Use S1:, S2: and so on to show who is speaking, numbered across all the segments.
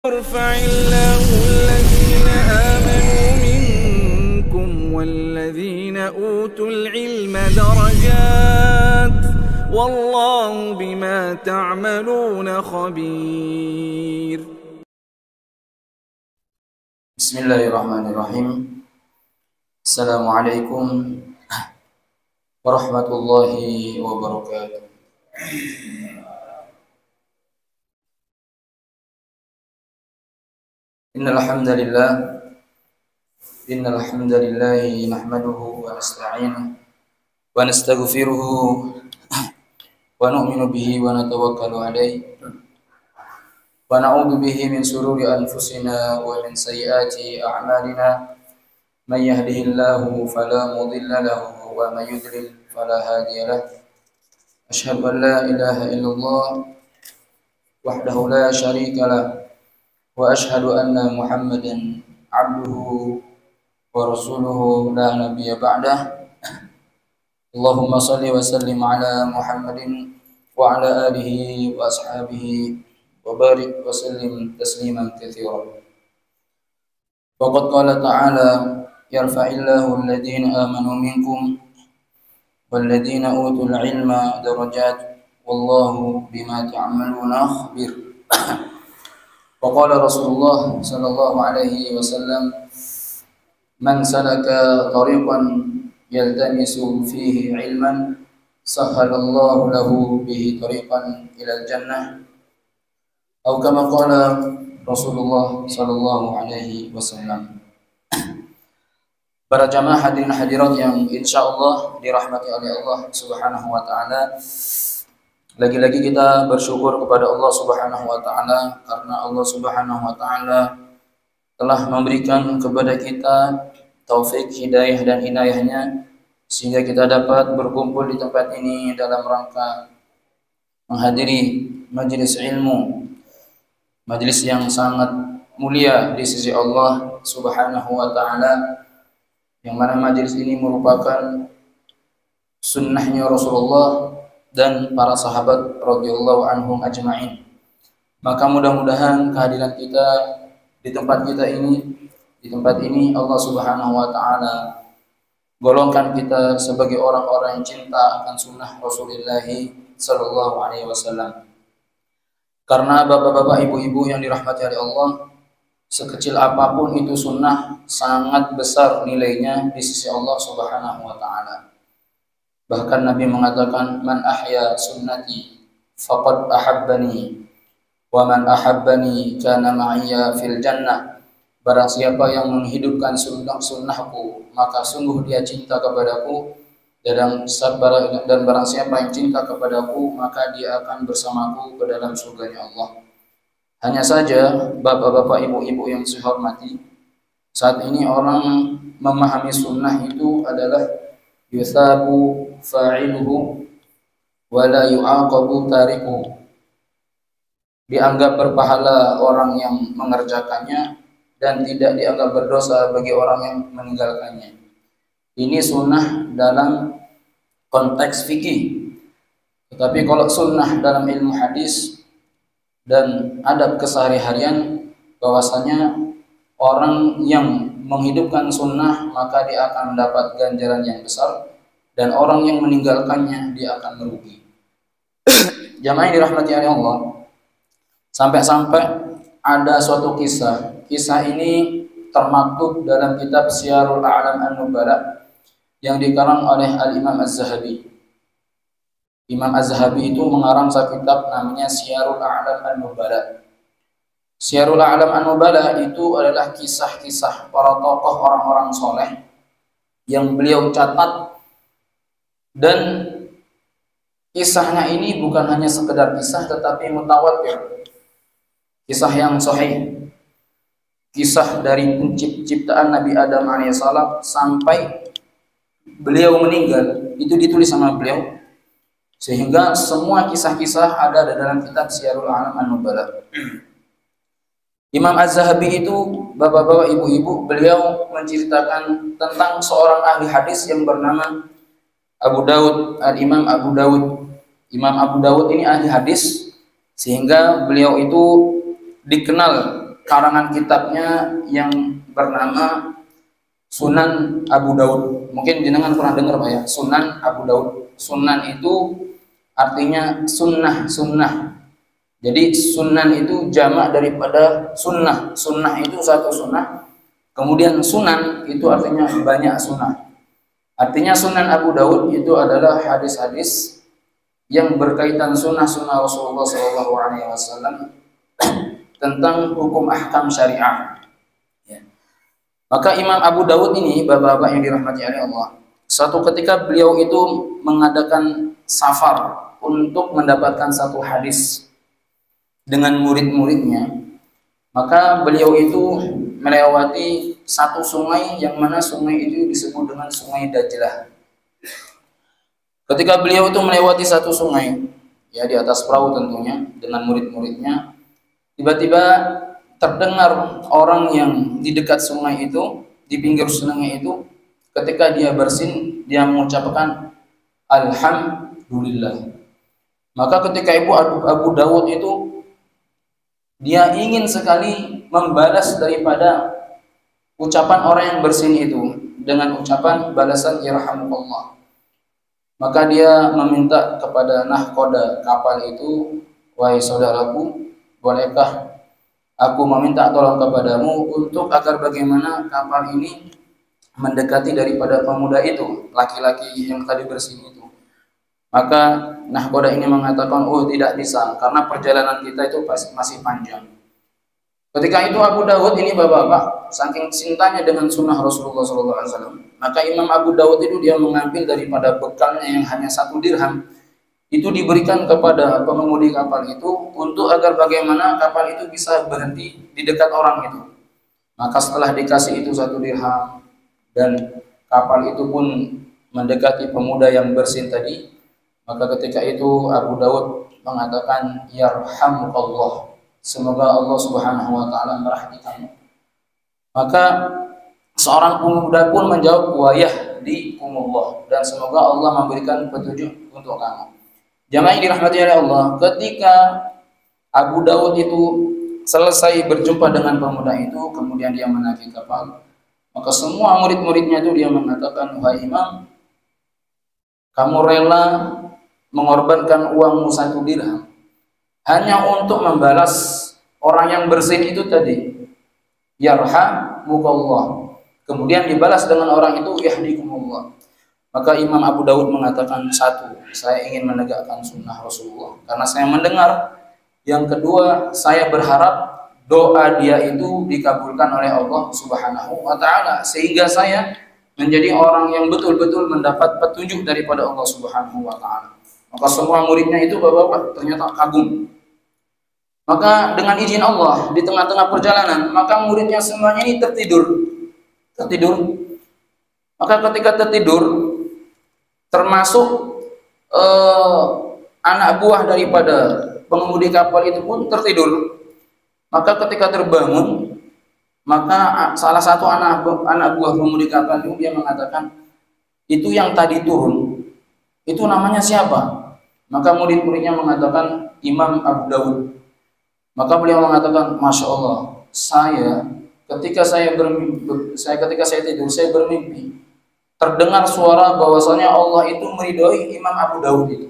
S1: يرفع الله الذين آمنوا منكم والذين أوتوا العلم درجات والله بما تعملون خبير.
S2: Bismillahirrahmanirrahim. Assalamualaikum warahmatullahi wabarakatuh. Innal hamdalillah nahmaduhu wa nasta'inuhu wa nastaghfiruhu wa nu'minu bihi wa natawakkalu alayhi wa na'udzu bihi min shururi anfusina wa min sayyiati a'malina. Man yahdihillahu fala mudilla lahu wa man yudlil fala hadiya lahu. Asyhadu an la ilaha illallah wahdahu la syarika lahu wa asyhadu anna Muhammadan abduhu wa rasuluhu la nabiyya ba'dah. Allahumma shalli wa sallim ala Muhammadin wa ala alihi wa ashabihi wa barik wa sallim tasliman katsiran. Waqad qala ta'ala yarfa'illahu alladhina amanu minkum walladhina utul ilma darajat wallahu bima ta'maluna khabir. Wa qala Rasulullah sallallahu alaihi wasallam man salaka tariqan yaltamisu fihi ilman sahhalallahu lahu bihi tariqan ilal jannah atau kama qala Rasulullah sallallahu alaihi wasallam. Para jamaah hadirin hadirat yang insyaallah dirahmati oleh Allah Subhanahu wa taala, lagi-lagi kita bersyukur kepada Allah Subhanahu wa taala karena Allah Subhanahu wa taala telah memberikan kepada kita taufik, hidayah dan inayahnya sehingga kita dapat berkumpul di tempat ini dalam rangka menghadiri majelis ilmu, majelis yang sangat mulia di sisi Allah Subhanahu wa taala, yang mana majelis ini merupakan sunnahnya Rasulullah dan para sahabat radhiyallahu anhum ajma'in. Maka mudah-mudahan kehadiran kita di tempat ini Allah Subhanahu wa taala golongkan kita sebagai orang-orang yang cinta akan sunnah Rasulullah sallallahu alaihi wasallam. Karena bapak-bapak, ibu-ibu yang dirahmati oleh Allah, sekecil apapun itu sunnah sangat besar nilainya di sisi Allah Subhanahu wa taala. Bahkan Nabi mengatakan man ahya sunnati faqad ahabbani wa man ahabbani kana ma'iyya fil jannah. Barang siapa yang menghidupkan sunnahku maka sungguh dia cinta kepadaku, dan barang siapa yang cinta kepadaku maka dia akan bersamaku ke dalam surganya Allah. Hanya saja bapak-bapak, ibu-ibu yang saya hormati, saat ini orang memahami sunnah itu adalah yusabu fa'iluhu wa la yu'aqabu tarikuhu. Dianggap berpahala orang yang mengerjakannya dan tidak dianggap berdosa bagi orang yang meninggalkannya. Ini sunnah dalam konteks fikih. Tetapi kalau sunnah dalam ilmu hadis dan adab kesehari-harian, bahwasanya orang yang menghidupkan sunnah maka dia akan mendapat ganjaran yang besar, dan orang yang meninggalkannya dia akan merugi. Jamaah yang dirahmati oleh Allah, sampai-sampai ada suatu kisah. Kisah ini termaktub dalam kitab Syiarul A'lam An-Nubala yang dikarang oleh Al-Imam Az-Zahabi. Imam Az-Zahabi itu mengarang satu kitab namanya Syiarul A'lam An-Nubala. Syiarul A'lam An-Nubala itu adalah kisah-kisah para tokoh orang-orang soleh yang beliau catat, dan kisahnya ini bukan hanya sekedar kisah tetapi mutawatir, kisah yang sahih, kisah dari penciptaan Nabi Adam alaihissalam sampai beliau meninggal itu ditulis sama beliau, sehingga semua kisah-kisah ada dalam kitab Syiarul A'lam An-Nubala. Imam Az-Zahabi itu, bapak-bapak, ibu-ibu, beliau menceritakan tentang seorang ahli hadis yang bernama Abu Dawud, Al-Imam Abu Dawud. Imam Abu Dawud ini ahli hadis, sehingga beliau itu dikenal karangan kitabnya yang bernama Sunan Abu Daud. Mungkin jenengan pernah dengar Pak ya, Sunan Abu Daud. Sunan itu artinya sunnah. Jadi sunan itu jamak daripada sunnah. Sunnah itu satu sunnah. Kemudian sunan itu artinya banyak sunnah. Artinya Sunan Abu Daud itu adalah hadis-hadis yang berkaitan sunnah-sunnah Rasulullah SAW tentang hukum ahkam syariah. Ya. Maka Imam Abu Daud ini, bapak-bapak yang dirahmati oleh Allah, suatu ketika beliau itu mengadakan safar untuk mendapatkan satu hadis dengan murid-muridnya. Maka beliau itu melewati satu sungai yang mana sungai itu disebut dengan Sungai Dajlah. Ketika beliau itu melewati satu sungai, ya di atas perahu tentunya dengan murid-muridnya, tiba-tiba terdengar orang yang di dekat sungai itu, di pinggir sungai itu, ketika dia bersin, dia mengucapkan Alhamdulillah. Maka ketika Abu Dawud itu, dia ingin sekali membalas daripada ucapan orang yang bersin itu dengan ucapan balasan yarhamukallah. Maka dia meminta kepada nahkoda kapal itu, wahai saudaraku, bolehkah aku meminta tolong kepadamu untuk agar bagaimana kapal ini mendekati daripada pemuda itu, laki-laki yang tadi bersin itu. Maka nahkoda ini mengatakan, oh tidak bisa, karena perjalanan kita itu masih panjang. Ketika itu Abu Dawud ini bapak-bapak, saking cintanya dengan sunnah Rasulullah SAW, maka Imam Abu Dawud itu dia mengambil daripada bekalnya yang hanya 1 dirham, itu diberikan kepada pengemudi kapal itu untuk agar bagaimana kapal itu bisa berhenti di dekat orang itu. Maka setelah dikasih itu 1 dirham dan kapal itu pun mendekati pemuda yang bersin tadi, maka ketika itu Abu Dawud mengatakan yarhamukallah, semoga Allah Subhanahu wa taala merahmatikanmu. Maka seorang pemuda pun menjawab wa yahdikumullah, dan semoga Allah memberikan petunjuk untuk kamu. Jamaah yang dirahmati oleh Allah, ketika Abu Dawud itu selesai berjumpa dengan pemuda itu, kemudian dia menaiki kapal, maka semua murid-muridnya itu dia mengatakan, wahai Imam, kamu rela mengorbankan uangmu 1 dirham hanya untuk membalas orang yang bersin itu tadi, yarhamukallah. Kemudian dibalas dengan orang itu yahdikumullah. Maka Imam Abu Dawud mengatakan, 1, saya ingin menegakkan sunnah Rasulullah karena saya mendengar. Yang kedua, saya berharap doa dia itu dikabulkan oleh Allah Subhanahu wa taala sehingga saya menjadi orang yang betul-betul mendapat petunjuk daripada Allah Subhanahu wa taala. Maka semua muridnya itu bapak-bapak ternyata kagum. Maka dengan izin Allah di tengah-tengah perjalanan, maka muridnya semuanya ini tertidur. Maka ketika tertidur, termasuk anak buah daripada pengemudi kapal itu pun tertidur. Maka ketika terbangun, maka salah satu anak buah pengemudi kapal itu dia mengatakan, itu yang tadi turun, itu namanya siapa? Maka murid-muridnya mengatakan Imam Abu Dawud. Maka beliau mengatakan, Masya Allah, ketika saya tidur, saya bermimpi terdengar suara bahwasanya Allah itu meridhoi Imam Abu Dawud itu.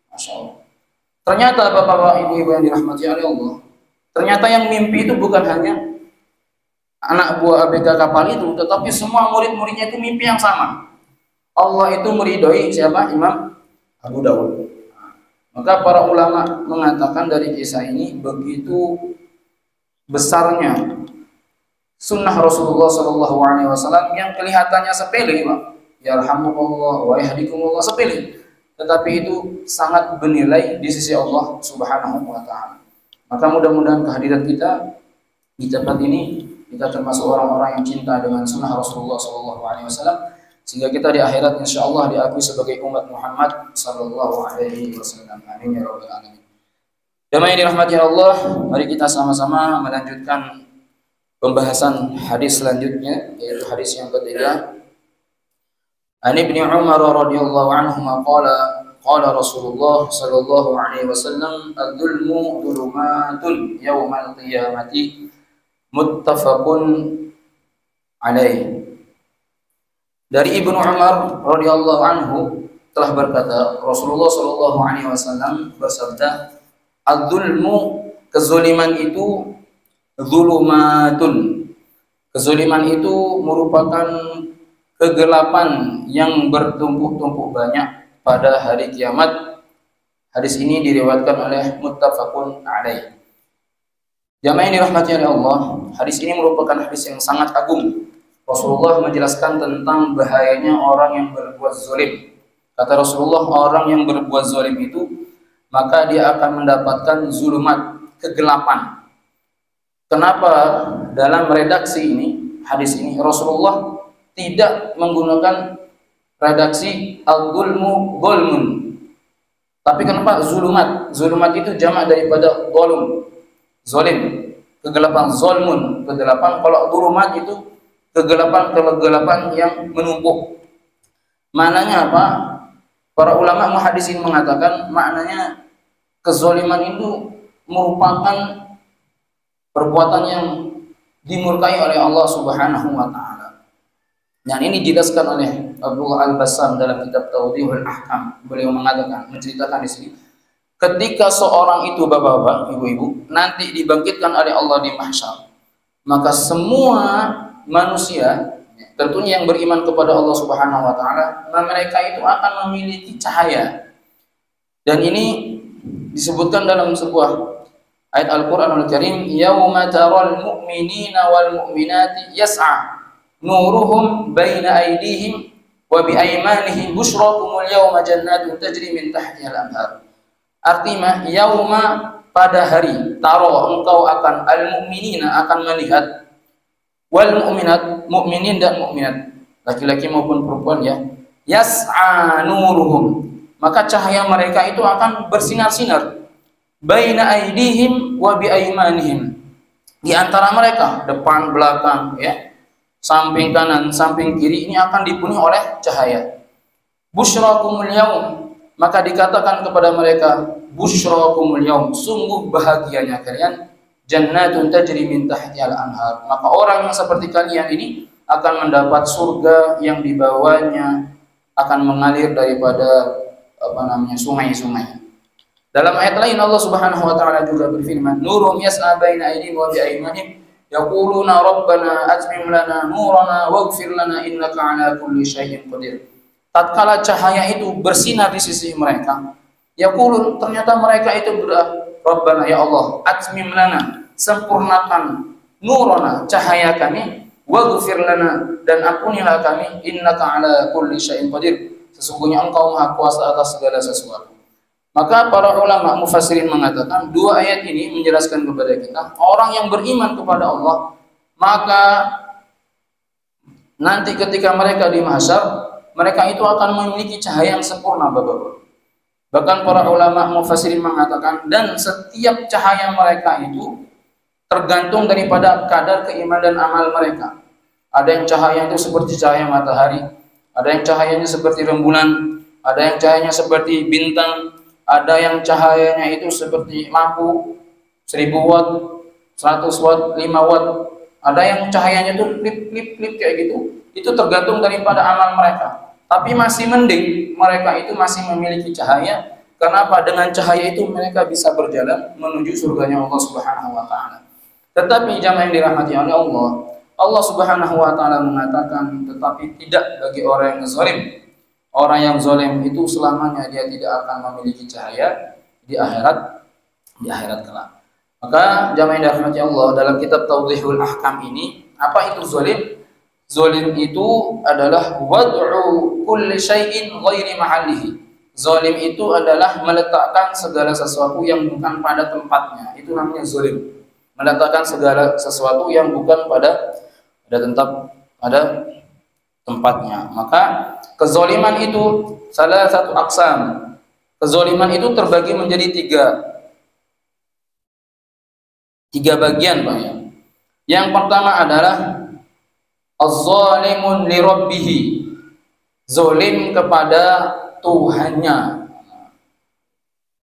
S2: Masya Allah. Ternyata bapak-bapak, ibu-ibu yang dirahmati oleh Allah, ternyata yang mimpi itu bukan hanya anak buah ABK kapal itu, tetapi semua murid-muridnya itu mimpi yang sama. Allah itu meridhoi siapa? Imam Abu Dawud. Maka para ulama mengatakan dari kisah ini, begitu besarnya sunnah Rasulullah SAW yang kelihatannya sepele, Pak. Yarhamukallah wa yahdikumullah, sepele, tetapi itu sangat bernilai di sisi Allah Subhanahu wa taala. Maka mudah-mudahan kehadiran kita di tempat ini, kita termasuk orang-orang yang cinta dengan sunnah Rasulullah SAW, sehingga kita di akhirat insyaallah diakui sebagai umat Muhammad sallallahu alaihi wasallam. Amin ya rabbal alamin. Jamaah yang dirahmati Allah, mari kita sama-sama melanjutkan pembahasan hadis selanjutnya, yaitu hadis yang ketiga. An Ibnu Umar radhiyallahu anhu qala Rasulullah sallallahu alaihi wasallam, "Adz-dzulmu dzulumatun yaumal qiyamati muttafaqun alaih. Dari Ibnu Umar radhiyallahu anhu telah berkata, Rasulullah sallallahu alaihi wasallam bersabda, "Adzulmu, kezaliman itu zulumatun." Kezaliman itu merupakan kegelapan yang bertumpuk-tumpuk banyak pada hari kiamat. Hadis ini diriwayatkan oleh muttafaqun alaih. Jamaah yang dirahmati oleh Allah, hadis ini merupakan hadis yang sangat agung. Rasulullah menjelaskan tentang bahayanya orang yang berbuat zalim. Kata Rasulullah, orang yang berbuat zalim itu maka dia akan mendapatkan zulumat, kegelapan. Kenapa dalam redaksi ini, hadis ini Rasulullah tidak menggunakan redaksi al-zulmu zulmun. Tapi kenapa zulumat? Zulumat itu jamak daripada zalum. Zalim, kegelapan, zalmun, kegelapan. Kalau zulumat itu kegelapan yang menumpuk. Maknanya apa? Para ulama muhaddisin mengatakan maknanya kezaliman itu merupakan perbuatan yang dimurkai oleh Allah Subhanahu wa taala. Dan ini dijelaskan oleh Abdullah Al-Bassam dalam kitab Tawdihul Ahkam. Beliau mengatakan, menceritakan di sini, ketika seorang itu bapak-bapak, ibu-ibu, nanti dibangkitkan oleh Allah di mahsyar, maka semua manusia, tentunya yang beriman kepada Allah Subhanahu wa taala, mereka itu akan memiliki cahaya. Dan ini disebutkan dalam sebuah ayat Al-Qur'anul Karim, "Yauma taral mu'minina wal mu'minati yas'a nuruhum baina aydihim wa bi aymanihim busyrakumul yawma jannatun tajri min tahtiha al-anhar." Artinya, yauma, pada hari, taro, engkau akan, al-mu'minina, akan melihat, wal mu'minat, mu'minin dan mu'minat, laki-laki maupun perempuan, ya, yas'a nuruhum, maka cahaya mereka itu akan bersinar-sinar, baina aydihim wa bi aymanihim, di antara mereka, depan, belakang, ya, samping kanan, samping kiri, ini akan dipenuhi oleh cahaya. Busyrakumul yaum, maka dikatakan kepada mereka, busyrakumul yaum, sungguh bahagianya kalian, jannatun tajri min tahtiha al-anhar, maka orang yang seperti kalian ini akan mendapat surga yang di bawahnya akan mengalir daripada sungai-sungai. Dalam ayat lain Allah Subhanahu wa taala juga berfirman, nurum yas'a baina aydihim wa bi aymanihim yaquluna rabbana atmim lana nurana waghfir lana innaka ala kulli syai'in qadir. Tatkala cahaya itu bersinar di sisi mereka, yaqulun, ternyata mereka itu berdoa, Rabbana, ya Allah, atmim lana, sempurnakan, nurana, cahaya kami, waghfir lana, dan ampunilah kami, innaka ala kulli syai'in qadir, sesungguhnya engkau maha kuasa atas segala sesuatu. Maka para ulama mufassirin mengatakan, dua ayat ini menjelaskan kepada kita, orang yang beriman kepada Allah, maka nanti ketika mereka di mahsyar, mereka itu akan memiliki cahaya yang sempurna, Bapak-bapak. Bahkan para ulama mufassirin mengatakan, dan setiap cahaya mereka itu tergantung daripada kadar keimanan dan amal mereka. Ada yang cahaya itu seperti cahaya matahari, ada yang cahayanya seperti rembulan, ada yang cahayanya seperti bintang, ada yang cahayanya itu seperti lampu 1000 watt, 100 watt, 5 watt, ada yang cahayanya itu klip kayak gitu. Itu tergantung daripada amal mereka. Tapi masih mending mereka itu masih memiliki cahaya. Kenapa? Dengan cahaya itu mereka bisa berjalan menuju surganya Allah Subhanahu wa taala. Tetapi jamaah yang dirahmati oleh Allah, Allah Subhanahu wa taala mengatakan, tetapi tidak bagi orang yang zalim. Orang yang zalim itu selamanya dia tidak akan memiliki cahaya di akhirat kelak. Maka jamaah yang dirahmati Allah, dalam kitab Tawdihul Ahkam ini, apa itu zalim? Zalim itu adalah wad'u kulli syai'in ghairi mahallihi. Zalim itu adalah meletakkan segala sesuatu yang bukan pada tempatnya. Itu namanya zalim. Meletakkan segala sesuatu yang bukan pada tempatnya. Maka kezaliman itu salah satu aqsam. Kezaliman itu terbagi menjadi tiga bagian, Pak, ya. Yang pertama adalah az-zalimun li rabbih, zalim kepada Tuhannya,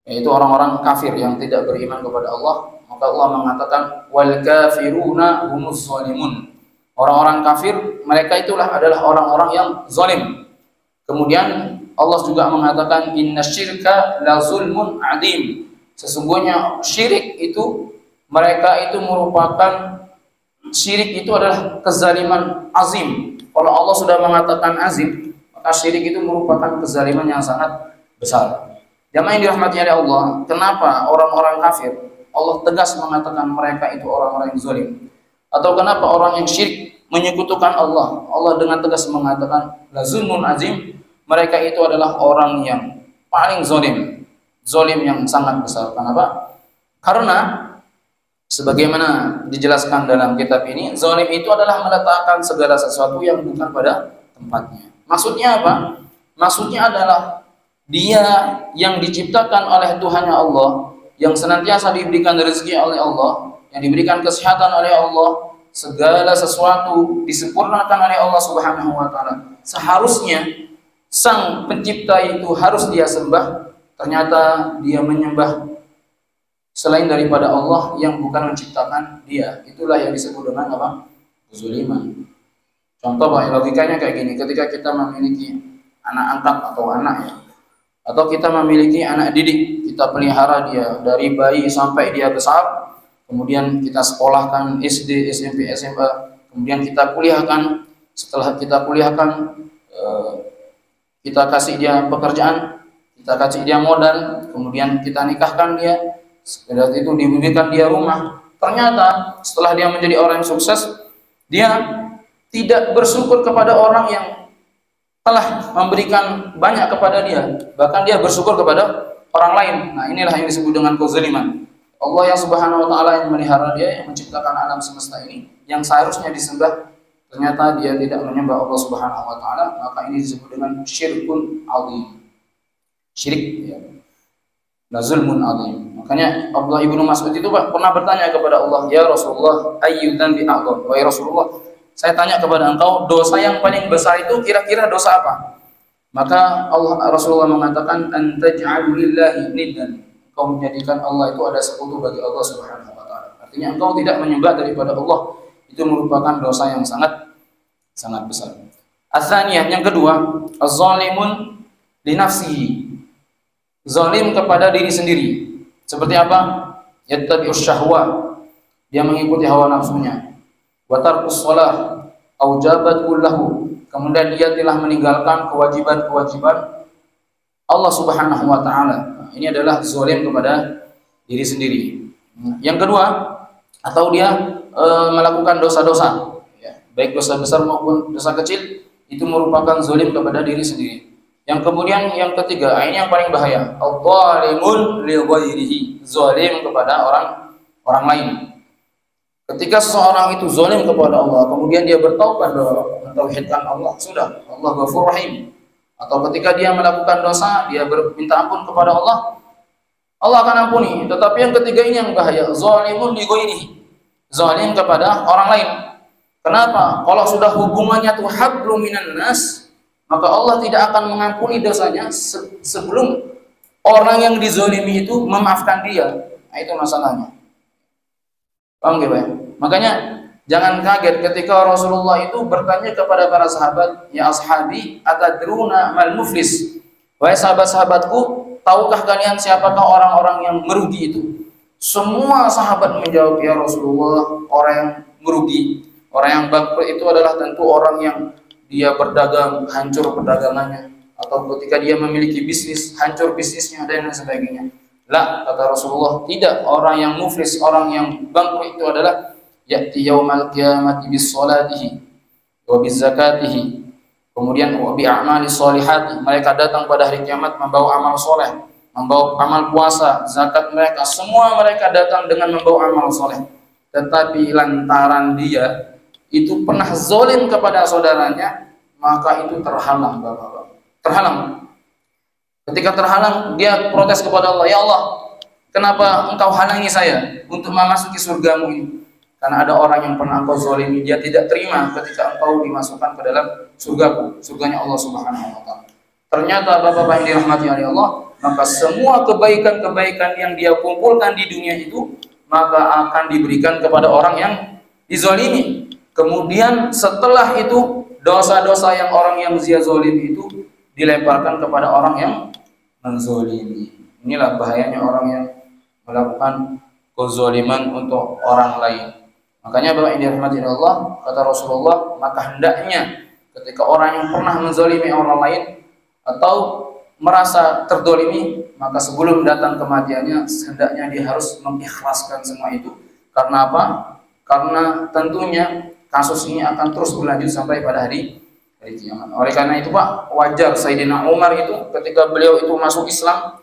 S2: yaitu orang-orang kafir yang tidak beriman kepada Allah, Maka Allah mengatakan wal kafiruna humuz zalimun. Orang-orang kafir mereka itulah adalah orang-orang yang zalim. Kemudian Allah juga mengatakan innasyirka la zulmun adim. Sesungguhnya syirik itu mereka itu merupakan syirik itu adalah kezaliman azim. Kalau Allah sudah mengatakan azim, maka syirik itu merupakan kezaliman yang sangat besar. Jamaah yang dirahmati oleh Allah, kenapa orang-orang kafir Allah tegas mengatakan mereka itu orang-orang yang zalim? Atau kenapa orang yang syirik menyekutukan Allah? Allah dengan tegas mengatakan la zulmun azim. Mereka itu adalah orang yang paling zalim, zalim yang sangat besar. Kenapa? Karena sebagaimana dijelaskan dalam kitab ini, zalim itu adalah meletakkan segala sesuatu yang bukan pada tempatnya. Maksudnya apa? Maksudnya adalah dia yang diciptakan oleh Tuhannya Allah, yang senantiasa diberikan rezeki oleh Allah, yang diberikan kesehatan oleh Allah, segala sesuatu disempurnakan oleh Allah Subhanahu wa taala. Seharusnya sang pencipta itu harus dia sembah, ternyata dia menyembah selain daripada Allah yang bukan menciptakan dia. Itulah yang disebut dengan apa? Kezuliman. Contoh logikanya kayak gini, ketika kita memiliki anak angkat atau anak ya, atau kita memiliki anak didik, kita pelihara dia dari bayi sampai dia besar, kemudian kita sekolahkan SD, SMP, SMA, kemudian kita kuliahkan. Setelah kita kuliahkan, kita kasih dia pekerjaan, kita kasih dia modal, kemudian kita nikahkan dia. Setelah itu diberikan dia rumah. Ternyata setelah dia menjadi orang yang sukses, dia tidak bersyukur kepada orang yang telah memberikan banyak kepada dia, bahkan dia bersyukur kepada orang lain. Nah, inilah yang disebut dengan kezaliman. Allah yang Subhanahu wa taala yang memelihara dia, yang menciptakan alam semesta ini, yang seharusnya disembah, ternyata dia tidak menyembah Allah Subhanahu wa taala, maka ini disebut dengan syirkun azim. Syirik ya. La zulmun azim. Makanya Abdullah ibnu Mas'ud itu pernah bertanya kepada Allah, "Ya Rasulullah, ayyu dzambi a'dzam?" Wahai Rasulullah, saya tanya kepada engkau, dosa yang paling besar itu kira-kira dosa apa? Maka Rasulullah mengatakan, "Antaj'alu lillahi niddan." Engkau menjadikan Allah itu ada sekutu bagi Allah Subhanahu wa taala. Artinya engkau tidak menyembah daripada Allah. Itu merupakan dosa yang sangat besar. Ats-tsaniyah, yang kedua, az-zalimun li nafsihi. Zalim kepada diri sendiri. Seperti apa? Yattabi'us syahwa. Dia mengikuti hawa nafsunya. Wa tarkus shalah aujabat kullahu. Kemudian dia telah meninggalkan kewajiban-kewajiban Allah Subhanahu wa taala. Nah, ini adalah zalim kepada diri sendiri. Yang kedua, atau dia melakukan dosa-dosa, ya, baik dosa besar maupun dosa kecil, itu merupakan zalim kepada diri sendiri. Yang kemudian yang ketiga, ini yang paling bahaya, adh-dhalimun li ghairihi, zalim kepada orang lain. Ketika seseorang itu zalim kepada Allah, kemudian dia bertaubat mentauhidkan Allah, sudah, Allah Ghafur Rahim. Atau ketika dia melakukan dosa, dia minta ampun kepada Allah, Allah akan ampuni. Tetapi yang ketiga ini yang bahaya, zalimun li ghairihi, zalim kepada orang lain. Kenapa? Kalau sudah hubungannya tuh hablum minan nas, maka Allah tidak akan mengampuni dosanya sebelum orang yang dizalimi itu memaafkan dia. Nah, itu masalahnya. Paham gak, Pak? Makanya jangan kaget ketika Rasulullah itu bertanya kepada para sahabat, "Ya ashabi, atadruna mal muflis?" Wahai sahabat-sahabatku, tahukah kalian siapakah orang-orang yang merugi itu? Semua sahabat menjawab, "Ya Rasulullah, orang yang merugi, orang yang bangkrut itu adalah tentu orang yang dia berdagang, hancur perdagangannya, atau ketika dia memiliki bisnis, hancur bisnisnya dan lain sebagainya." La, kata Rasulullah, tidak. Orang yang muflis, orang yang bangkrut itu adalah ya'ti yaumal qiyamati bis salatihi wa biz zakatihi, kemudian wa bi a'mali sholihati. Mereka datang pada hari kiamat membawa amal soleh, membawa amal puasa, zakat mereka, semua mereka datang dengan membawa amal soleh. Tetapi lantaran dia itu pernah zalim kepada saudaranya, maka itu terhalang, Bapak-bapak. Terhalang. Ketika terhalang, dia protes kepada Allah, "Ya Allah, kenapa engkau halangi saya untuk memasuki surgamu ini?" Karena ada orang yang pernah engkau zalimi, dia tidak terima ketika engkau dimasukkan ke dalam surgaku, surganya Allah Subhanahu wa taala. Ternyata Bapak-bapak yang dirahmati oleh Allah, maka semua kebaikan-kebaikan yang dia kumpulkan di dunia itu maka akan diberikan kepada orang yang dizalimi. Kemudian setelah itu dosa-dosa yang orang yang dia zalim itu dilemparkan kepada orang yang menzalimi. Inilah bahayanya orang yang melakukan kezaliman untuk orang lain. Makanya Bapak yang dirahmati Allah, kata Rasulullah, maka hendaknya ketika orang yang pernah menzalimi orang lain atau merasa terdolimi, maka sebelum datang kematiannya hendaknya dia harus mengikhlaskan semua itu. Karena apa? Karena tentunya kasus ini akan terus berlanjut sampai pada hari kiamat. Oleh karena itu Pak, wajar Sayyidina Umar itu ketika beliau itu masuk Islam,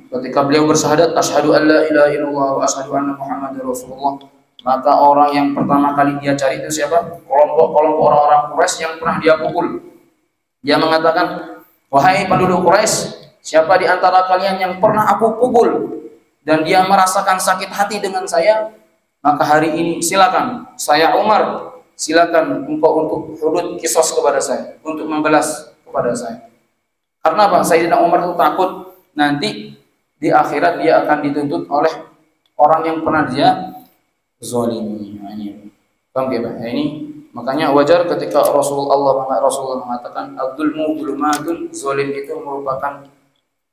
S2: ketika beliau bersyahadat asyhadu an la ilaha illallah wa asyhadu anna muhammadar rasulullah, maka orang yang pertama kali dia cari itu siapa? Kelompok orang-orang Quraisy yang pernah dia pukul. Dia mengatakan, wahai penduduk Quraisy, siapa di antara kalian yang pernah aku pukul dan dia merasakan sakit hati dengan saya, maka hari ini silakan, saya Umar, silakan engkau untuk hudud kisos kepada saya, untuk membalas kepada saya. Karena apa? Sayyidina Umar itu takut nanti di akhirat dia akan dituntut oleh orang yang pernah dia zalimi. Paham ya, Pak? Ini makanya wajar ketika Rasulullah mengatakan ad-dzulmu dzulumatun, zalim itu merupakan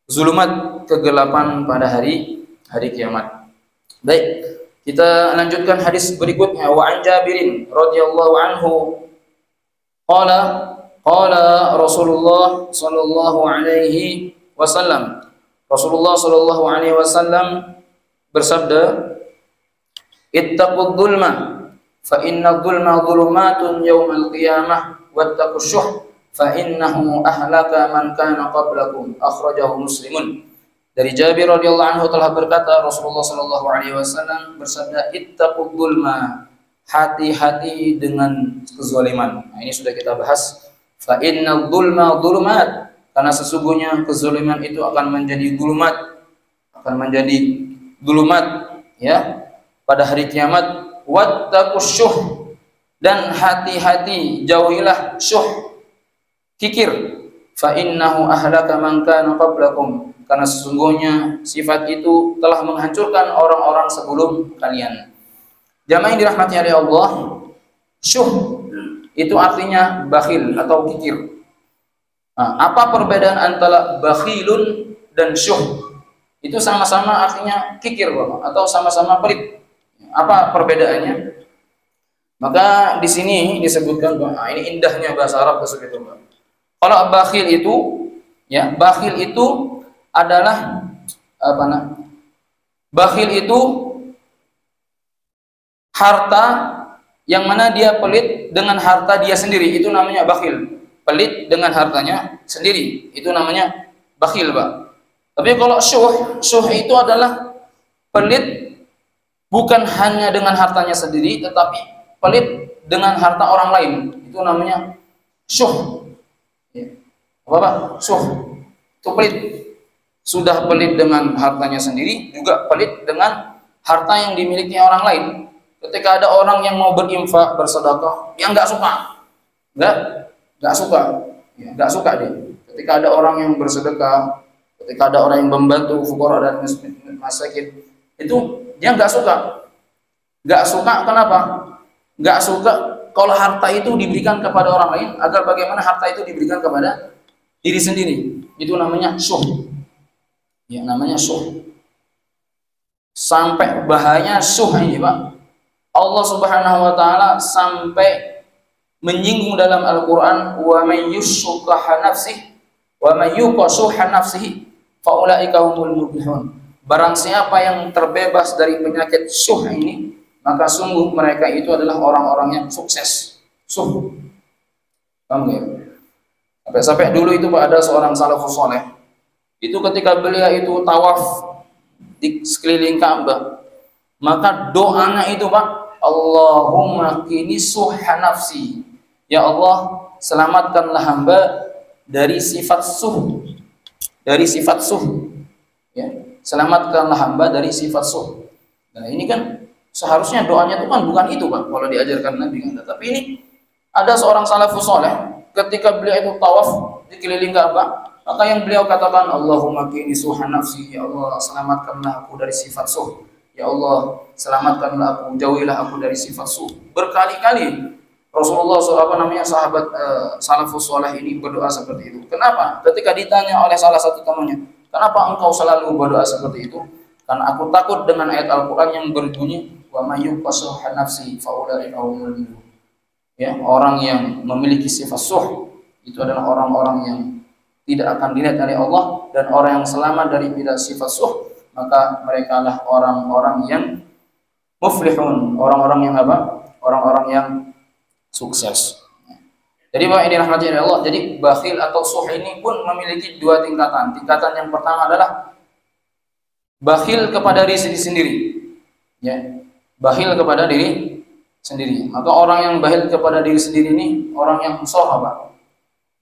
S2: zulumat, kegelapan pada hari kiamat. Baik, kita lanjutkan hadis berikutnya. Wa an Jabirin radhiyallahu anhu qala Rasulullah sallallahu alaihi wasallam. Rasulullah sallallahu alaihi wasallam bersabda, ittaqud dzulma fa inna dzulma dzulumatun yaumal qiyamah wattaqus syuh fa innahu ahlaka man kana qablakum, akhrajahu Muslimun. Dari Jabir radhiyallahu anhu telah berkata, Rasulullah sallallahu alaihi wasallam bersabda, ittaqud dzulma, hati-hati dengan kezaliman. Nah, ini sudah kita bahas. Fa inna dzulma dzulumat, karena sesungguhnya kezaliman itu akan menjadi dzulumat, ya, pada hari kiamat. Wattaqus syuh, dan hati-hati, jauhilah syuh, kikir. Fa innahu ahlaka man kana qablakum, karena sesungguhnya sifat itu telah menghancurkan orang-orang sebelum kalian. Jamaah yang dirahmati oleh Allah, syuh itu artinya bakhil atau kikir. Nah, apa perbedaan antara bakhilun dan syuh? Itu sama-sama artinya kikir, Bapak, atau sama-sama pelit. Apa perbedaannya? Maka di sini disebutkan bahwa ini indahnya bahasa Arab tersebut, Bapak. Kalau bakhil itu, ya, bakhil itu adalah apa namanya? Bakhil itu harta yang mana dia pelit dengan harta dia sendiri, itu namanya bakhil. Pelit dengan hartanya sendiri, itu namanya bakhil, Pak. Tapi kalau syuh itu adalah pelit bukan hanya dengan hartanya sendiri, tetapi pelit dengan harta orang lain, itu namanya syuh. Apa Pak? Syuh itu pelit. Sudah pelit dengan hartanya sendiri, juga pelit dengan harta yang dimiliki orang lain. Ketika ada orang yang mau berinfak, bersedekah, yang nggak suka, nggak suka dia. Ketika ada orang yang bersedekah, ketika ada orang yang membantu fuqara dan masakin, itu dia nggak suka. Kenapa? Nggak suka kalau harta itu diberikan kepada orang lain, agar bagaimana harta itu diberikan kepada diri sendiri. Itu namanya syuh. Ya, namanya syuh. Sampai bahaya syuh ini, Pak. Allah Subhanahu wa taala sampai menyinggung dalam Al-Qur'an, wa may yushukha nafsihi wa may yuqashuha nafsihi fa ulaika humul muflihun. Barang siapa yang terbebas dari penyakit syuh ini, maka sungguh mereka itu adalah orang-orang yang sukses. Syuh. Paham ya? Sampai dulu itu Pak, ada seorang salafus saleh. Itu ketika beliau itu tawaf di sekeliling Ka'bah, maka doanya itu Pak, Allahumma qini suhha nafsi. Ya Allah, selamatkanlah hamba dari sifat suh. Dari sifat suh. Ya, selamatkanlah hamba dari sifat suh. Nah, ini kan seharusnya doanya itu kan bukan itu Pak, kalau diajarkan Nabi kan. Tapi ini ada seorang salafus saleh, ketika beliau itu tawaf di keliling Ka'bah, maka yang beliau katakan, Allahumma qini suhha nafsi, ya Allah, selamatkanlah aku dari sifat suh. Ya Allah, selamatkanlah aku, jauhilah aku dari sifat su. Berkali-kali Rasulullah sahabat salafus saleh ini berdoa seperti itu. Kenapa? Ketika ditanya oleh salah satu temannya, kenapa engkau selalu berdoa seperti itu? Karena aku takut dengan ayat Al-Quran yang berbunyi, wa may yuqassuha nafsi faulaika humul muflihun. Ya, orang yang memiliki sifat suh itu adalah orang-orang yang tidak akan dilihat oleh Allah, dan orang yang selamat dari sifat suh, maka mereka lah orang-orang yang muflihun, orang-orang yang apa? Orang-orang yang sukses. Jadi Bapak ini rahmati Allah. Jadi bakhil atau suh ini pun memiliki dua tingkatan. Tingkatan yang pertama adalah bakhil kepada diri sendiri. Ya, bakhil kepada diri sendiri. Maka orang yang bakhil kepada diri sendiri ini orang yang sahabat.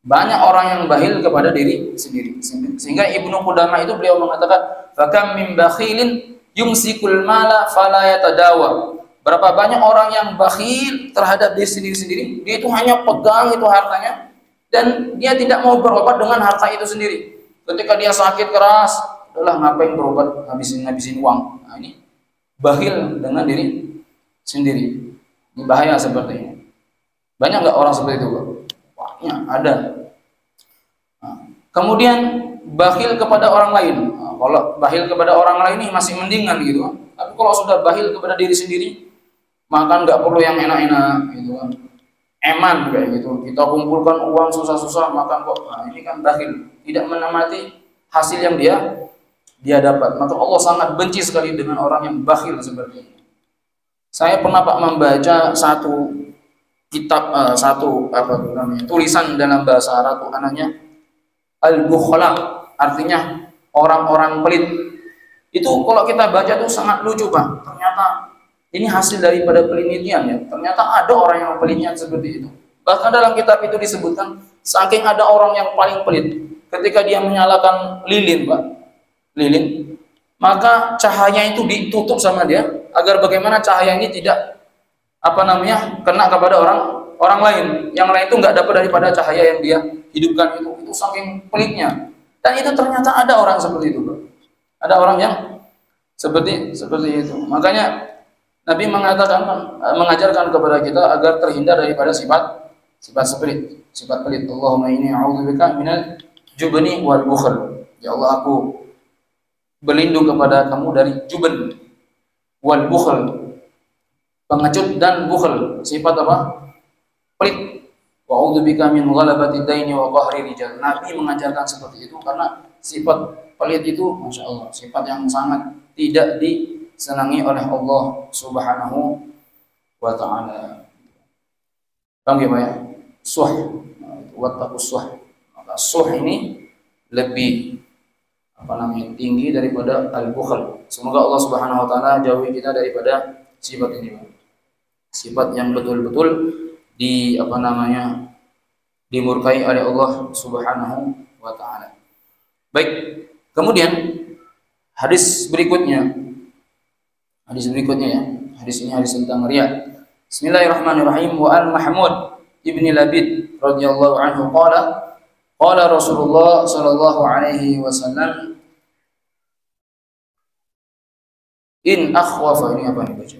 S2: Banyak orang yang bakhil kepada diri sendiri. Sehingga Ibnu Qudamah itu beliau mengatakan, "Fakam min bakhilin yumsikul mala fala yatadawa." Berapa banyak orang yang bakhil terhadap diri sendiri, dia itu hanya pegang itu hartanya dan dia tidak mau berobat dengan harta itu sendiri. Ketika dia sakit keras, udahlah ngapain berobat, ngabisin uang. Nah, ini bakhil dengan diri sendiri. Ini bahaya seperti ini. Banyak nggak orang seperti itu, Pak? Banyak, ada. Nah, kemudian bakhil kepada orang lain. Nah, kalau bakhil kepada orang lain ini masih mendingan gitu. Tapi kalau sudah bakhil kepada diri sendiri, maka nggak perlu yang enak-enak gitu kan. Eman kayak gitu. Kita kumpulkan uang susah-susah, maka kok ini kan bakhil, tidak menikmati hasil yang dia dapat. Maka Allah sangat benci sekali dengan orang yang bakhil seperti ini. Saya pernah Pak membaca satu kitab tulisan dalam bahasa Arab, namanya Al-Bukhala, artinya orang-orang pelit. Itu kalau kita baca tuh sangat lucu Pak. Ternyata ini hasil daripada penelitian ya. Ternyata ada orang yang pelitnya seperti itu. Bahkan dalam kitab itu disebutkan, saking ada orang yang paling pelit, ketika dia menyalakan lilin Pak, lilin, maka cahaya itu ditutup sama dia, agar bagaimana cahaya ini tidak kena kepada orang lain. Yang lain itu nggak dapat daripada cahaya yang dia hidupkan itu. Itu saking pelitnya. Dan itu ternyata ada orang seperti itu Pak. Ada orang yang seperti itu. Makanya Nabi mengajarkan kepada kita agar terhindar daripada sifat pelit. Allahumma inni a'udzubika minal jubni wal bukhl. Ya Allah, aku berlindung kepada kamu dari juben wal bukhl, pengecut, dan bukhl, sifat apa? Pelit. Wa a'udzubika min ghalabati daini wa qahri rijal. Nabi mengajarkan seperti itu karena sifat pelit itu, masya Allah, sifat yang sangat tidak disenangi oleh Allah Subhanahu wa ta'ala. Paham ya? Suh, wattaqus suh. Maka suh ini lebih tinggi daripada al-bukhl. Semoga Allah Subhanahu wa ta'ala jauhi kita daripada sifat ini. Sifat yang betul-betul dimurkai oleh Allah Subhanahu wa ta'ala. Baik, kemudian hadis berikutnya ya. Hadis ini hadis tentang riya. Bismillahirrahmanirrahim. Wa an Mahmud ibni Labid radhiyallahu anhu qala Rasulullah sallallahu alaihi wasallam, in akhwafa, ini apa nih baca?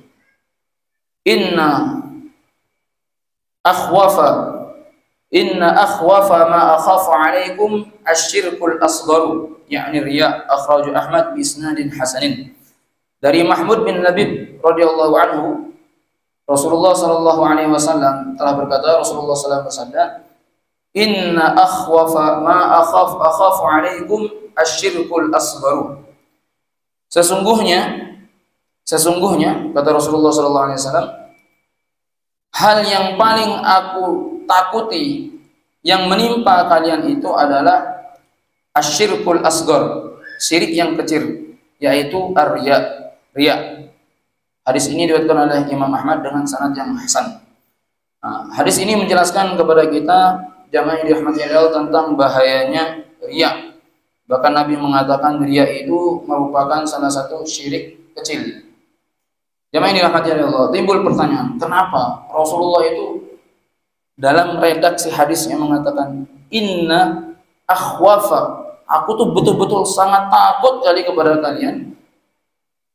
S2: Inna akhwafa ma akhafu alaikum asyirkul asgharu, yakni riya. Akhraju Ahmad bi isnadin hasanin. Dari Mahmud bin Labid radhiyallahu anhu, Rasulullah sallallahu alaihi wasallam telah berkata, Rasulullah sallallahu alaihi wasallam, inna akhwafa ma akhafu alaikum asyirkul asgharu. Sesungguhnya kata Rasulullah sallallahu alaihi wasallam, hal yang paling aku takuti yang menimpa kalian itu adalah asyirkul asghar, syirik yang kecil, yaitu ar-riya. Hadis ini diriwayatkan oleh Imam Ahmad dengan sanad yang hasan. Nah, hadis ini menjelaskan kepada kita jamaah yang dirahmati Allah tentang bahayanya riya. Bahkan Nabi mengatakan riya itu merupakan salah satu syirik kecil. Jamaah yang dirahmati Allah, timbul pertanyaan, kenapa Rasulullah itu dalam redaksi hadisnya mengatakan inna akhwafa, aku tuh betul-betul sangat takut kali kepada kalian,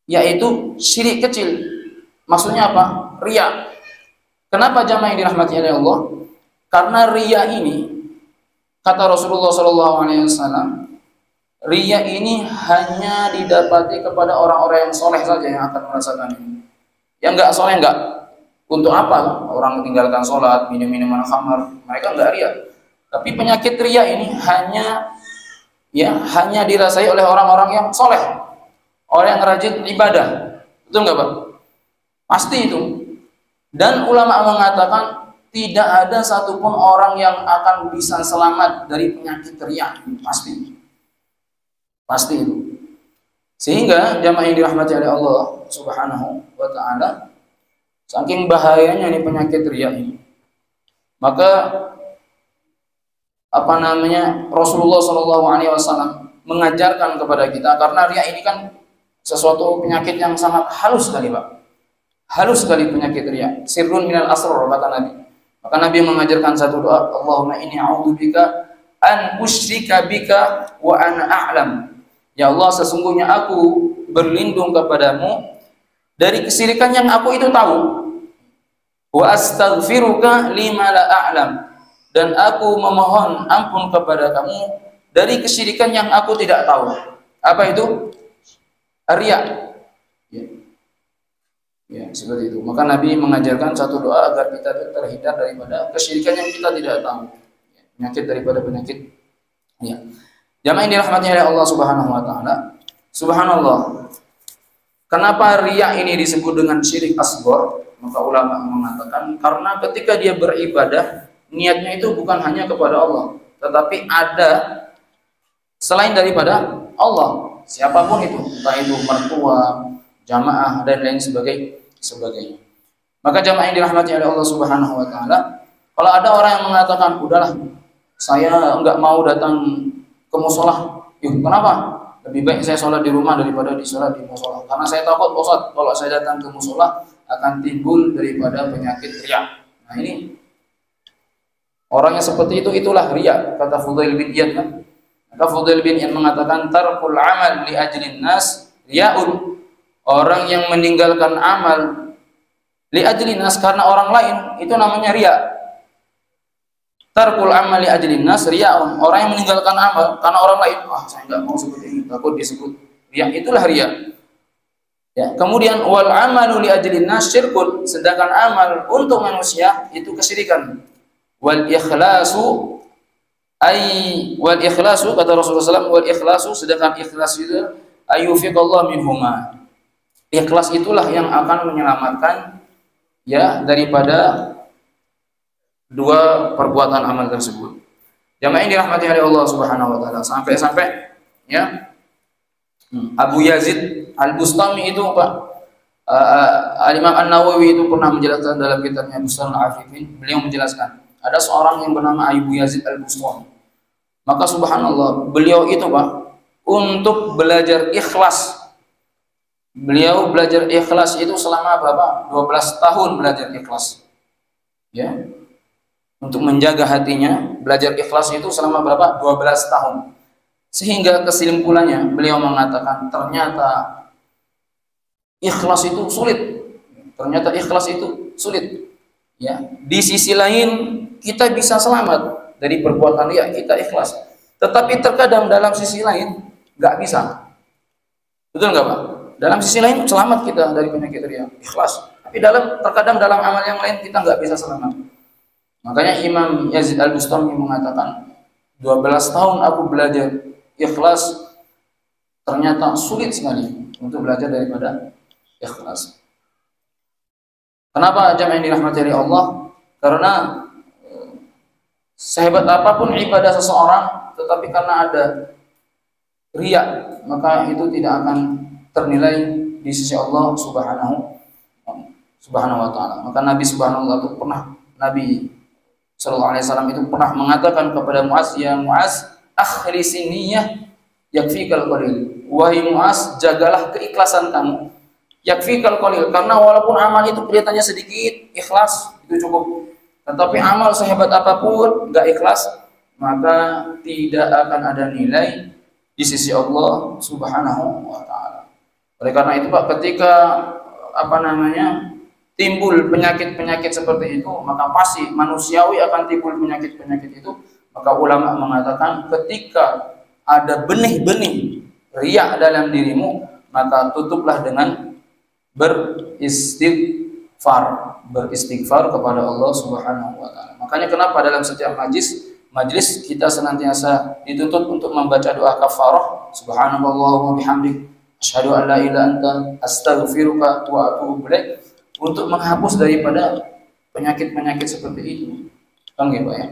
S2: yaitu syirik kecil. Maksudnya apa? Riya. Kenapa jamaah yang dirahmati oleh Allah? Karena riya ini, kata Rasulullah SAW, riya ini hanya didapati kepada orang-orang yang soleh saja yang akan merasakan ini. Yang enggak soleh enggak. Untuk apa orang meninggalkan sholat, minum-minuman khamar? Mereka enggak riya. Tapi penyakit riya ini hanya dirasai oleh orang-orang yang soleh, orang yang rajin ibadah. Betul enggak, Pak? Pasti itu. Dan ulama mengatakan tidak ada satupun orang yang akan bisa selamat dari penyakit riya. Pasti itu. Sehingga jamaah yang dirahmati oleh Allah Subhanahu wa taala, saking bahayanya ini penyakit riya ini, maka Rasulullah SAW mengajarkan kepada kita, karena riya ini kan sesuatu penyakit yang sangat halus sekali, Pak. Halus sekali penyakit riya. Sirrun minal asrar, kata Nabi. Maka Nabi mengajarkan satu doa, Allahumma inni a'udzubika an usyrika bika wa ana a'lam. Ya Allah, sesungguhnya aku berlindung kepadamu dari kesyirikan yang aku itu tahu. Wa astaghfiruka lima la a'lam. Dan aku memohon ampun kepada kamu dari kesyirikan yang aku tidak tahu. Apa itu? Riya. Ya, seperti itu. Maka Nabi mengajarkan satu doa agar kita terhindar daripada kesyirikan yang kita tidak tahu. Penyakit daripada penyakit. Ya. Jamaah yang dirahmati oleh Allah Subhanahu wa taala. Subhanallah. Kenapa riya ini disebut dengan syirik asghar? Maka ulama mengatakan karena ketika dia beribadah, niatnya itu bukan hanya kepada Allah, tetapi ada selain daripada Allah, siapapun itu, entah itu mertua, jamaah dan lain sebagainya. Maka jamaah yang dirahmati oleh Allah Subhanahu wa taala, kalau ada orang yang mengatakan, "Udahlah, saya enggak mau datang ke mushola." Yuk, kenapa? Lebih baik saya sholat di rumah daripada sholat di mushola. Karena saya takut, Ustaz, kalau saya datang ke mushola akan timbul daripada penyakit riya. Nah, ini orang yang seperti itu, itulah riya, kata Fudail bin Iyad kan. Maka Fudail bin Iyad mengatakan, tarkul amal li ajlin nas riya'un. Orang yang meninggalkan amal li ajlin nas, karena orang lain, itu namanya riya. Tarkul amal li ajlin nas riya'un. Orang yang meninggalkan amal karena orang lain, saya enggak mau seperti ini, takut disebut riya, itulah riya. Ya, kemudian wal amalu li ajlin nas syirkun. Sedangkan amal untuk manusia itu kesyirikan. Wal ikhlasu kata Rasulullah SAW, wal ikhlasu, sedangkan ikhlas itu ayyufiqallahu minhuma. Ikhlas itulah yang akan menyelamatkan ya daripada dua perbuatan amal tersebut. Jamaah yang dirahmati oleh Allah Subhanahu wa taala, sampai ya Abu Yazid Al-Bustami itu, Pak, Al-Imam An-Nawawi itu pernah menjelaskan dalam kitabnya Bustan Al-Afifin. Beliau menjelaskan ada seorang yang bernama Abu Yazid Al-Bustami. Maka subhanallah, beliau itu, Pak, untuk belajar ikhlas, beliau belajar ikhlas itu selama berapa? 12 tahun belajar ikhlas. Ya. Untuk menjaga hatinya, belajar ikhlas itu selama berapa? 12 tahun. Sehingga kesimpulannya beliau mengatakan ternyata ikhlas itu sulit. Ternyata ikhlas itu sulit. Ya, di sisi lain kita bisa selamat dari perbuatan riya, kita ikhlas. Tetapi terkadang dalam sisi lain nggak bisa. Betul nggak, Pak? Dalam sisi lain selamat kita dari penyakit riya, ikhlas. Tapi terkadang dalam amal yang lain kita nggak bisa selamat. Makanya Imam Yazid Al-Bustami mengatakan 12 tahun aku belajar ikhlas, ternyata sulit sekali untuk belajar daripada ikhlas. Kenapa jamaah yang dirahmati oleh Allah? Karena sehebat apapun ibadah seseorang, tetapi karena ada riya, maka itu tidak akan ternilai di sisi Allah Subhanahu wa taala. Maka Nabi Subhanahu wa taala itu Nabi sallallahu alaihi wasallam itu pernah mengatakan kepada Muaz, "Ya Muaz, akhlisi niyyah yakfikal qalil." Wahai Muaz, jagalah keikhlasan kamu. Yakfikal qalil, karena walaupun amal itu kelihatannya sedikit, ikhlas itu cukup. Tetapi amal sehebat apapun enggak ikhlas, maka tidak akan ada nilai di sisi Allah Subhanahu wa taala. Oleh karena itu Pak, ketika timbul penyakit-penyakit seperti itu, maka pasti manusiawi akan timbul penyakit-penyakit itu. Maka ulama mengatakan ketika ada benih-benih riya dalam dirimu, maka tutuplah dengan beristighfar kepada Allah Subhanahu wa taala. Makanya kenapa dalam setiap majlis kita senantiasa dituntut untuk membaca doa kafarah, subhanallah wa bihamdik, asyhadu an la ilaha illa anta, astaghfiruka wa atubu ilaik, untuk menghapus daripada penyakit-penyakit seperti itu. Kan gitu ya?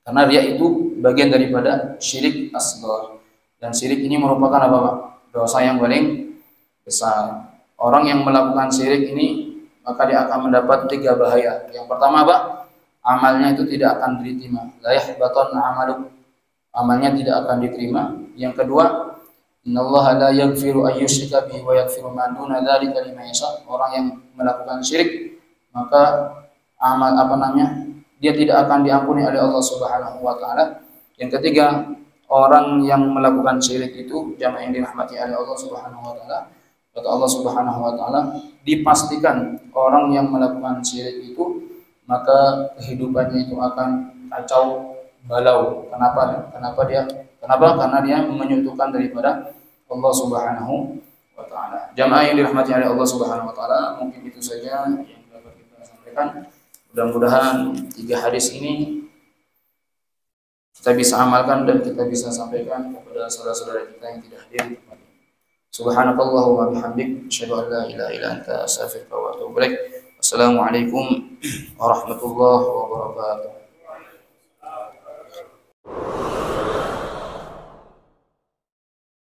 S2: Karena riya itu bagian daripada syirik asghar. Dan syirik ini merupakan apa, Pak? Dosa yang paling besar. Orang yang melakukan syirik ini maka dia akan mendapat 3 bahaya. Yang pertama, Pak, amalnya itu tidak akan diterima. La yahbaton amaluk. Amalnya tidak akan diterima. Yang kedua, innallaha la yaghfiru ayyushrika bihi wa yaghfiru ma duna dzalika liman yasha. Orang yang melakukan syirik maka dia tidak akan diampuni oleh Allah Subhanahu wa taala. Yang ketiga, orang yang melakukan syirik itu jamaah yang dirahmati oleh Allah Subhanahu wa taala, kata Allah Subhanahu wa taala, dipastikan orang yang melakukan syirik itu maka kehidupannya itu akan kacau balau. Kenapa? Karena dia menyekutukan daripada Allah Subhanahu wa taala. Jamaah yang dirahmati oleh Allah Subhanahu wa taala, mungkin itu saja yang dapat kita sampaikan. Mudah-mudahan 3 hadis ini kita bisa amalkan dan kita bisa sampaikan kepada saudara-saudara kita yang tidak hadir. Subhanakallahumma bihamdik, asyhadu an la ilaha illa anta, astaghfiruka wa atubu ilaik. Assalamualaikum warahmatullahi wabarakatuh.